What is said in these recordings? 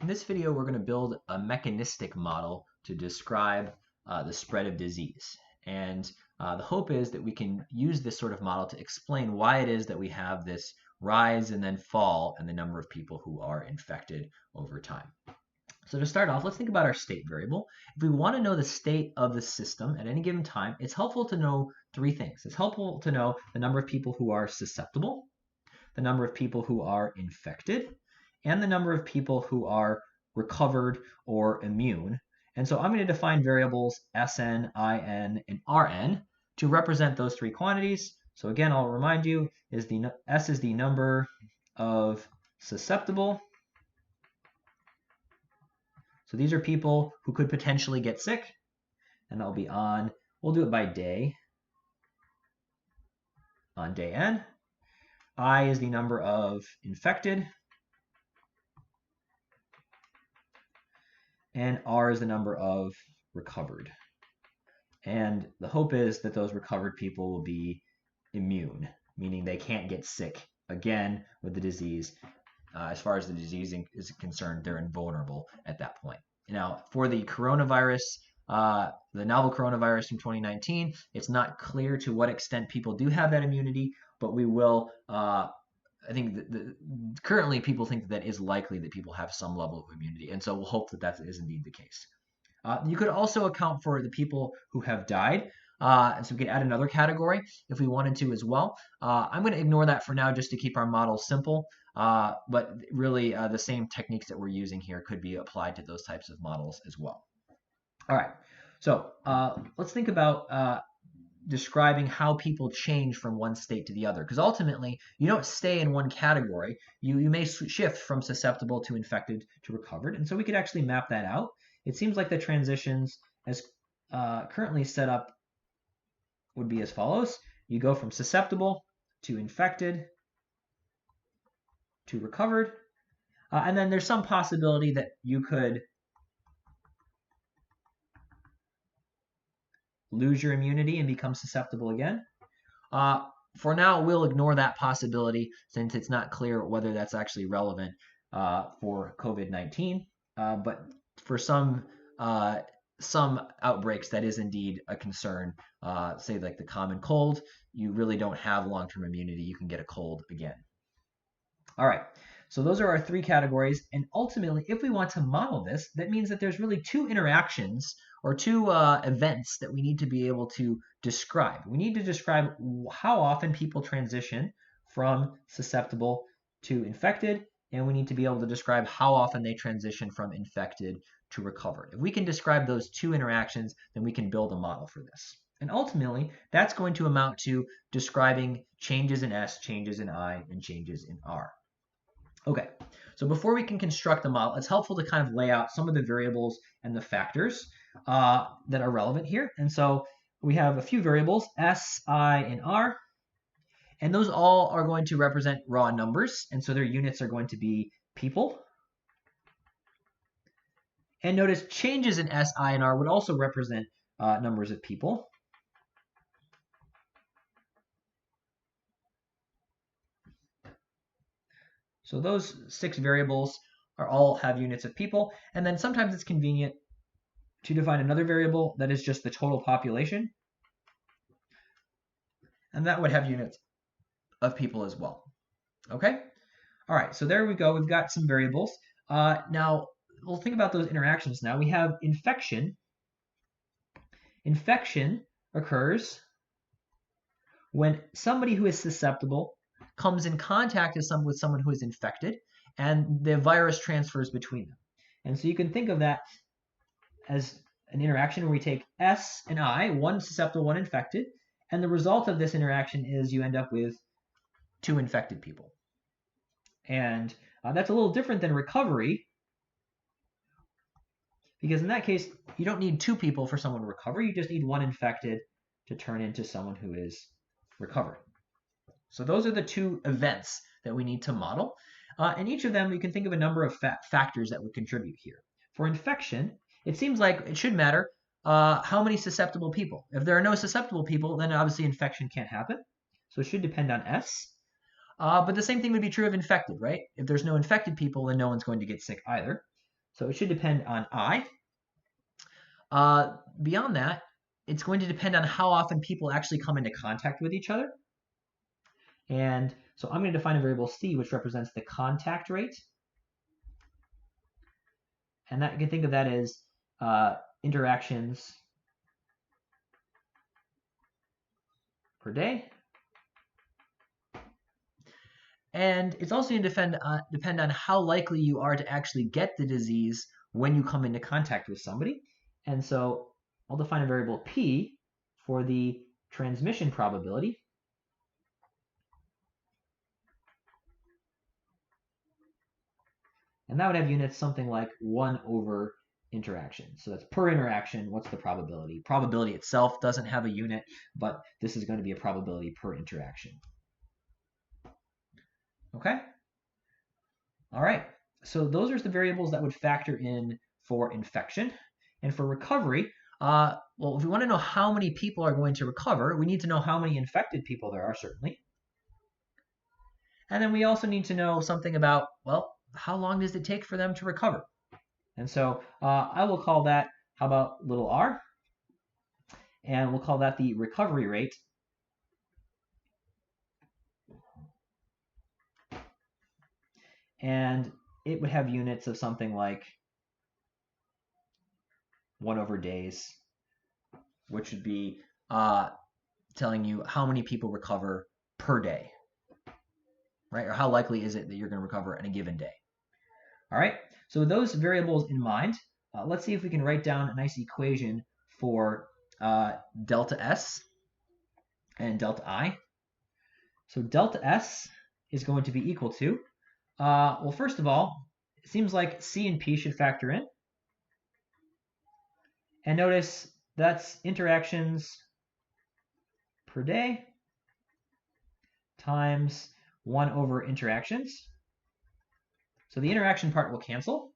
In this video, we're going to build a mechanistic model to describe the spread of disease. And the hope is that we can use this sort of model to explain why it is that we have this rise and then fall in the number of people who are infected over time. So to start off, let's think about our state variable. If we want to know the state of the system at any given time, it's helpful to know three things. It's helpful to know the number of people who are susceptible, the number of people who are infected, and the number of people who are recovered or immune. And so I'm going to define variables Sn, In, and Rn to represent those three quantities. So again, I'll remind you, S is the number of susceptible. So these are people who could potentially get sick, and that'll be on, we'll do it by day, on day N. I is the number of infected, and R is the number of recovered. And the hope is that those recovered people will be immune, meaning they can't get sick again with the disease. As far as the disease is concerned, they're invulnerable at that point. Now, for the coronavirus, the novel coronavirus from 2019, it's not clear to what extent people do have that immunity, but we will, I think currently people think that is likely that people have some level of immunity, and so we'll hope that that is indeed the case. You could also account for the people who have died, and so we could add another category if we wanted to as well. I'm going to ignore that for now just to keep our model simple, but really the same techniques that we're using here could be applied to those types of models as well. All right, so let's think about describing how people change from one state to the other, because ultimately you don't stay in one category. You may shift from susceptible to infected to recovered, and so we could actually map that out. It seems like the transitions as currently set up would be as follows. You go from susceptible to infected to recovered, and then there's some possibility that you could lose your immunity and become susceptible again. For now, we'll ignore that possibility since it's not clear whether that's actually relevant for COVID-19. But for some outbreaks, that is indeed a concern. Say like the common cold, you really don't have long-term immunity. You can get a cold again. All right, so those are our three categories. And ultimately, if we want to model this, that means that there's really two interactions or two events that we need to be able to describe. We need to describe how often people transition from susceptible to infected, and we need to be able to describe how often they transition from infected to recovered. If we can describe those two interactions, then we can build a model for this. And ultimately, that's going to amount to describing changes in S, changes in I, and changes in R. Okay, so before we can construct the model, it's helpful to kind of lay out some of the variables and the factors that are relevant here. And so we have a few variables, S, I, and R, and those all are going to represent raw numbers, and so their units are going to be people. And notice changes in S, I, and R would also represent numbers of people. So those 6 variables all have units of people, and then sometimes it's convenient to define another variable that is just the total population, and that would have units of people as well. Okay? All right, so there we go. We've got some variables. Now, we'll think about those interactions now. We have infection. Infection occurs when somebody who is susceptible comes in contact with someone who is infected, and the virus transfers between them. And so you can think of that as an interaction where we take S and I, one susceptible, one infected, and the result of this interaction is you end up with 2 infected people. And that's a little different than recovery, because in that case, you don't need 2 people for someone to recover. You just need 1 infected to turn into someone who is recovered. So those are the 2 events that we need to model. And each of them, you can think of a number of factors that would contribute here. For infection, it seems like it should matter how many susceptible people. If there are no susceptible people, then obviously infection can't happen. So it should depend on S. But the same thing would be true of infected, right? If there's no infected people, then no one's going to get sick either. So it should depend on I. Beyond that, it's going to depend on how often people actually come into contact with each other. And so I'm going to define a variable C, which represents the contact rate. And that you can think of that as interactions per day. And it's also going to depend on how likely you are to actually get the disease when you come into contact with somebody. And so I'll define a variable P for the transmission probability. And that would have units something like 1 over interaction. So that's per interaction, what's the probability? Probability itself doesn't have a unit, but this is going to be a probability per interaction. Okay? All right, so those are the variables that would factor in for infection. And for recovery, well, if we want to know how many people are going to recover, we need to know how many infected people there are, certainly. And then we also need to know something about, well, how long does it take for them to recover? And so I will call that, how about little r? And we'll call that the recovery rate. And it would have units of something like 1 over days, which would be telling you how many people recover per day, right? Or how likely is it that you're going to recover in a given day? All right, so with those variables in mind, let's see if we can write down a nice equation for delta S and delta I. So delta S is going to be equal to, well, first of all, it seems like C and P should factor in. And notice that's interactions per day times 1 over interactions. So the interaction part will cancel.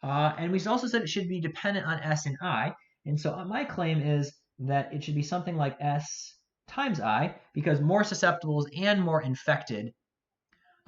And we also said it should be dependent on S and I. And so my claim is that it should be something like S times I, because more susceptibles and more infected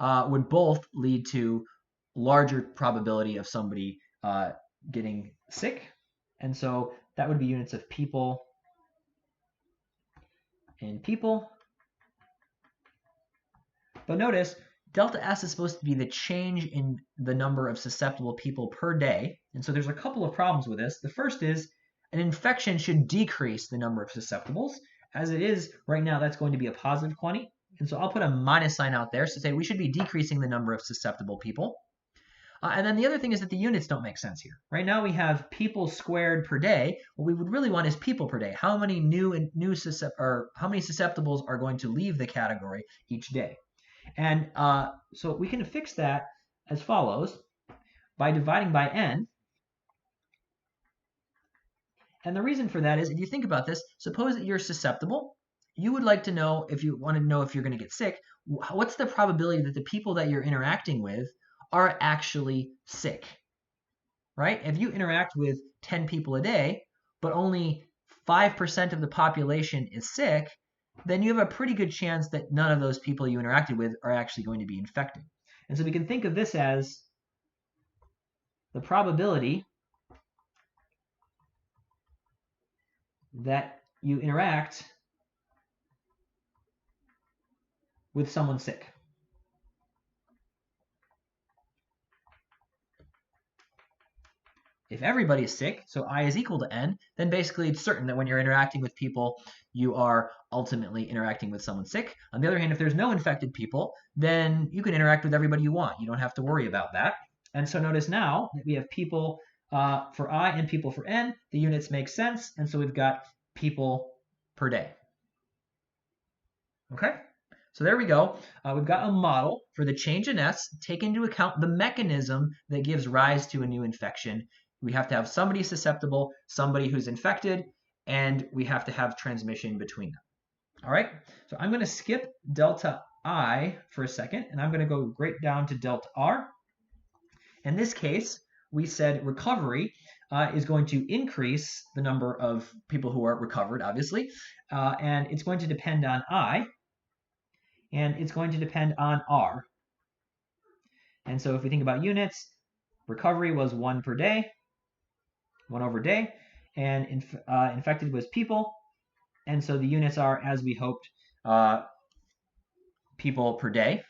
would both lead to larger probability of somebody getting sick. And so that would be units of people in people. But notice, delta S is supposed to be the change in the number of susceptible people per day. And so there's a couple of problems with this. The first is an infection should decrease the number of susceptibles. As it is right now, that's going to be a positive quantity. And so I'll put a minus sign out there to say we should be decreasing the number of susceptible people. And then the other thing is that the units don't make sense here. Right now we have people squared per day. What we would really want is people per day. How many how many susceptibles are going to leave the category each day? And so we can fix that as follows by dividing by n. And the reason for that is, if you think about this, suppose that you're susceptible. You would like to know, if you want to know if you're going to get sick, what's the probability that the people that you're interacting with are actually sick, right? If you interact with 10 people a day, but only 5% of the population is sick, then you have a pretty good chance that none of those people you interacted with are actually going to be infected. And so we can think of this as the probability that you interact with someone sick. If everybody is sick, so I is equal to n, then basically it's certain that when you're interacting with people, you are ultimately interacting with someone sick. On the other hand, if there's no infected people, then you can interact with everybody you want. You don't have to worry about that. And so notice now that we have people for I and people for n. The units make sense, and so we've got people per day. Okay? So there we go. We've got a model for the change in S, take into account the mechanism that gives rise to a new infection. We have to have somebody susceptible, somebody who's infected, and we have to have transmission between them. All right, so I'm going to skip delta I for a second, and I'm going to go right down to delta R. In this case, we said recovery is going to increase the number of people who are recovered, obviously, and it's going to depend on I, and it's going to depend on R. And so if we think about units, recovery was 1 per day, 1 over day, and infected was people. And so the units are, as we hoped, people per day.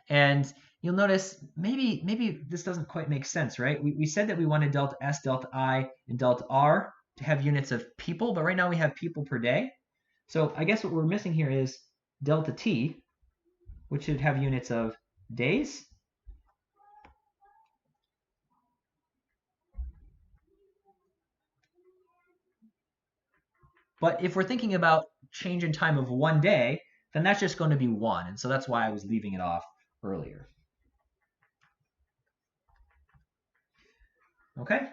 And you'll notice maybe this doesn't quite make sense, right? We said that we wanted delta S, delta I, and delta R to have units of people, but right now we have people per day. So I guess what we're missing here is delta T, which should have units of days. But if we're thinking about change in time of 1 day, then that's just going to be 1. And so that's why I was leaving it off earlier. Okay?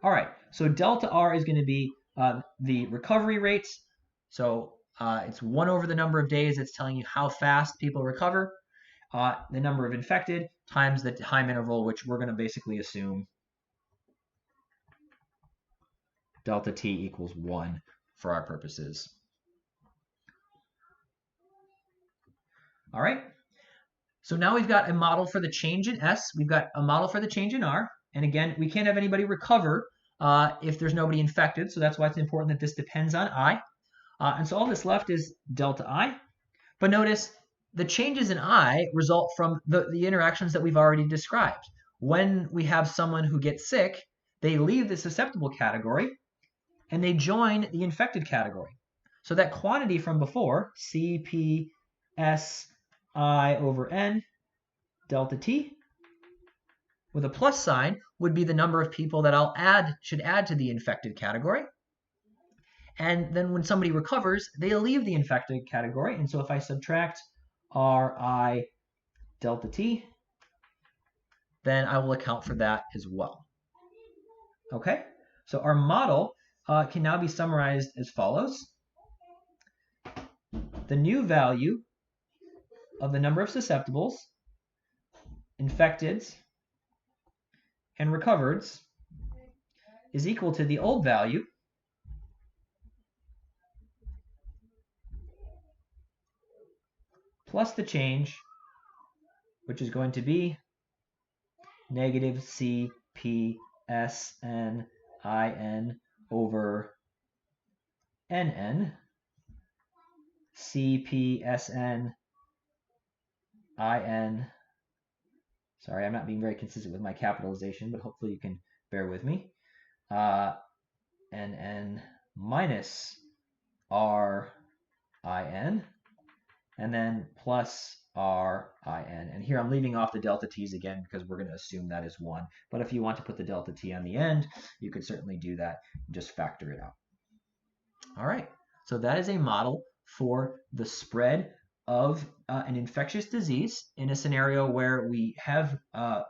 All right, so delta R is going to be the recovery rate. So it's 1 over the number of days. It's telling you how fast people recover. The number of infected times the time interval, which we're going to basically assume delta T equals 1 for our purposes. All right. So now we've got a model for the change in S. We've got a model for the change in R. And again, we can't have anybody recover if there's nobody infected. So that's why it's important that this depends on I. And so all that's left is delta I. But notice the changes in I result from the interactions that we've already described. When we have someone who gets sick, they leave the susceptible category and they join the infected category. So that quantity from before, CPSI over N delta T, with a plus sign, would be the number of people that should add to the infected category. And then when somebody recovers, they leave the infected category. And so if I subtract Ri delta T, then I will account for that as well. Okay, so our model can now be summarized as follows. The new value of the number of susceptibles, infecteds, and recovereds is equal to the old value plus the change, which is going to be negative CPSNIN over NN, CPSNIN. Sorry, I'm not being very consistent with my capitalization, but hopefully you can bear with me. NN minus RIN, and then plus RIN. And here I'm leaving off the delta T's again because we're going to assume that is 1. But if you want to put the delta T on the end, you could certainly do that and just factor it out. All right, so that is a model for the spread of an infectious disease in a scenario where we have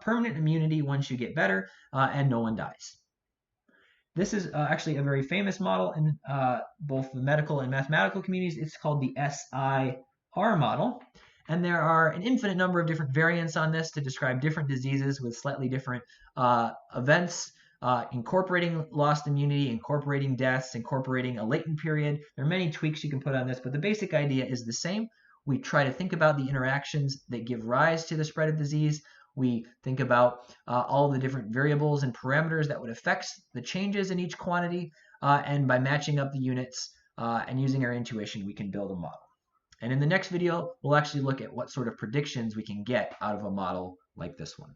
permanent immunity once you get better and no one dies. This is actually a very famous model in both the medical and mathematical communities. It's called the SIR model. And there are an infinite number of different variants on this to describe different diseases with slightly different events, incorporating lost immunity, incorporating deaths, incorporating a latent period. There are many tweaks you can put on this, but the basic idea is the same. We try to think about the interactions that give rise to the spread of disease. We think about all the different variables and parameters that would affect the changes in each quantity. And by matching up the units and using our intuition, we can build a model. And in the next video, we'll actually look at what sort of predictions we can get out of a model like this one.